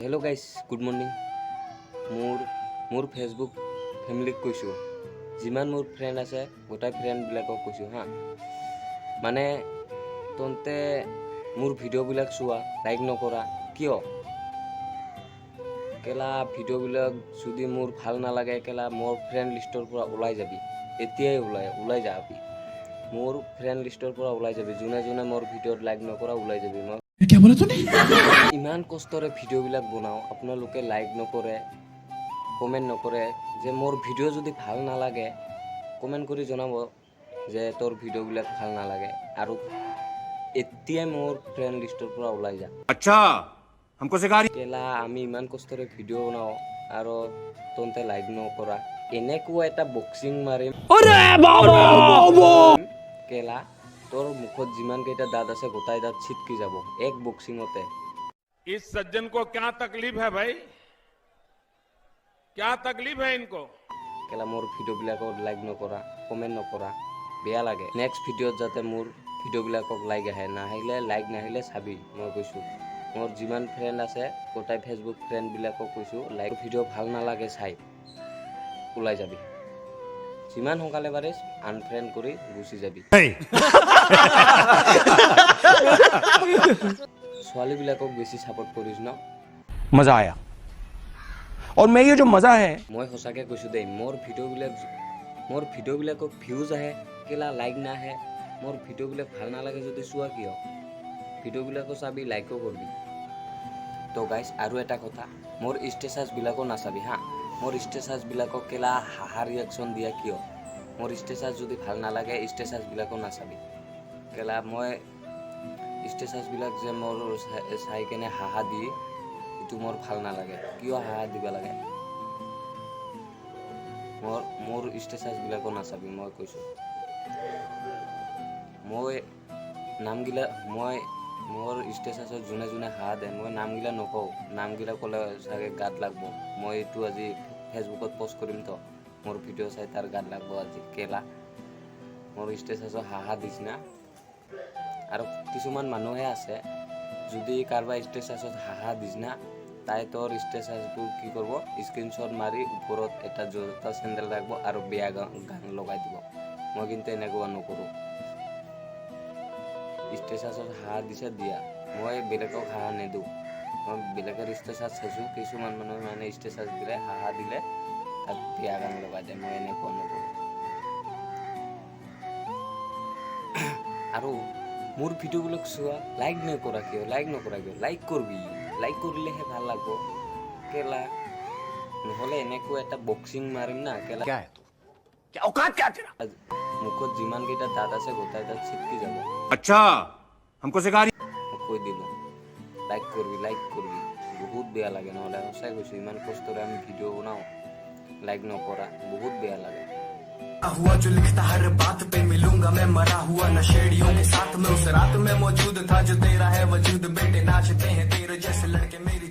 hello guys good morning मोर Facebook family কৈছো जिमान more friend আছে গোটাই फ्रेंड বিলাকক কৈছো হা মানে তন্তে মোর ভিডিও বিলাক চোৱা লাইক নকৰা কিয় কেলা ভিডিও বিলাক যদি মোৰ ভাল না লাগে কেলা মোৰ ফ্ৰেন্ড লিষ্টৰ পৰা ওলাই যাবি এতিয়াই ওলাই যাবি মোৰ ফ্ৰেন্ড লিষ্টৰ পৰা ওলাই যাবি যোনে যোনে মোৰ ভিডিওত লাইক নকৰা ওলাই যাবি মই क्या बोला तूने ইমান কষ্টৰে ভিডিও বিলাক বনাও আপোনালোকে লাইক নকৰে কমেন্ট নকৰে যে মোৰ ভিডিও যদি ভাল না লাগে কমেন্ট কৰি জনাব যে তোৰ ভিডিও বিলাক ভাল না লাগে আৰু এতিয়া মোৰ ফ্ৰেন্ড লিষ্টৰ পৰা ওলাই যা अच्छा हमको सिखा रही কেলা আমি ইমান কষ্টৰে ভিডিও বনাও আৰু তন্তে লাইক নকৰা এনেকুৱা এটা বক্সিং মাৰিম কেলা তোর মুখত যিমান কেইটা দাঁত আছে গোটাই দাঁত ছিটকি যাব এক বক্সিংতে इस सज्जन को क्या तकलीफ है भाई क्या तकलीफ है इनको কেলা মোর ভিডিও বিলাকক লাইক নকৰা কমেন্ট নকৰা বেয়া লাগে নেক্সট ভিডিওত যাতে মোর ভিডিও বিলাকক লাইক আহে নাহিলে লাইক নাহিলে চাবি মই কৈছো মোর যিমান ফ্ৰেণ্ড আছে গোটাই ফেচবুক ফ্ৰেণ্ড বিলাকক কৈছো লাইক ভিডিও ভাল নালাগে চাই ওলাই যাবি যিমান সোনকালে পাৰে আনফ্ৰেণ্ড কৰি গুচি যাবি ছোৱালী বিলাকক বেছি সাপোৰ্ট কৰিছ ন मजा आया और मैं ये जो मजा है মই সঁচাকে কৈছো দেই মোর ভিডিও বিলাকক ভিউজ আহে কেলা লাইক নাহে মোর ভিডিও বিলাক ভাল নালাগে যদি চোৱা কিয় ভিডিও বিলাকো চাবি লাইকও কৰবি তো গাইস আৰু এটা কথা মোর স্টেটাস বিলাকো নাচাবি হা মোর স্টেটাস বিলাকক কেলা হাহা রিয়াকশন দিয়া কিয় মোর স্টেটাস যদি ভাল নালাগে স্টেটাস বিলাকো নাচাবি কেলা মই স্টেটাস বিলাক যে মোর চাই কেনে হাহা দি এটো মোর ভাল নালাগে কিয় হাহা দিবা লাগে মোর স্টেটাস বিলাকো নাচাবি মই কৈছো মই নামগিলা মোর স্টেটাসত যোনে যোনে হাহা দে মই নামগিলা নকওঁ নামগিলা ক'লে চাগে গাত লাগব মই এইটো আজি ফেচবুকত পোস্ট কৰিম তো মোৰ ভিডিও চাই তাৰ গাত লাগব আজি কেলা মোৰ স্টেটাসত হাহা দিছ না আৰু কিছুমান মানুহে আছে যদি কারবা স্টেটাসত হাহা দিছ না তাই তোর স্টেটাসটো কি করব স্ক্রিনশট মারি উপরত এটা জোতা স্যান্ডেল রাখবো আর বেয়া গান লগাই দিব মই কিন্তু এনেকুৱা নকৰো স্টেটাসত হাহা দিছে দিয়া মই বেলেগক হাহা নেদো মই বেলেগৰ স্টেটাস চাইছো কিছুমান মানুহে মানে স্টেটাস দিলে হাহা দিলে তাত বেয়া গান লগাই দিয়ে মই এনেকুৱা নকৰো আৰু মোৰ ভিডিও গুলো চোৱা লাইক নকৰা কিয় লাইক কৰবি লাইক কৰলেহে ভাল লাগব কেলা নহলে এনেকুৱা এটা বক্সিং মারিম না কেলা क्या है तू क्या औकात क्या तेरा মুখত যিমান কেইটা দাঁত আছে গোটাই দাঁত ছিটকি যাব अच्छा हमको सिखा रही কৈ দিলো লাইক করবি বহুত বেয়া লাগে নহলে সঁচাই কৈছো ইমান কষ্টৰে আমি ভিডিও বনাও লাইক নকৰা বহুত বেয়া লাগে हुआ जो लिखता हर बात पे मिलूंगा मैं मरा हुआ नशेड़ियों के साथ में उस रात में मौजूद था जो तेरा है वजूद बेटे नाचते हैं तेरे जैसे लड़के मेरी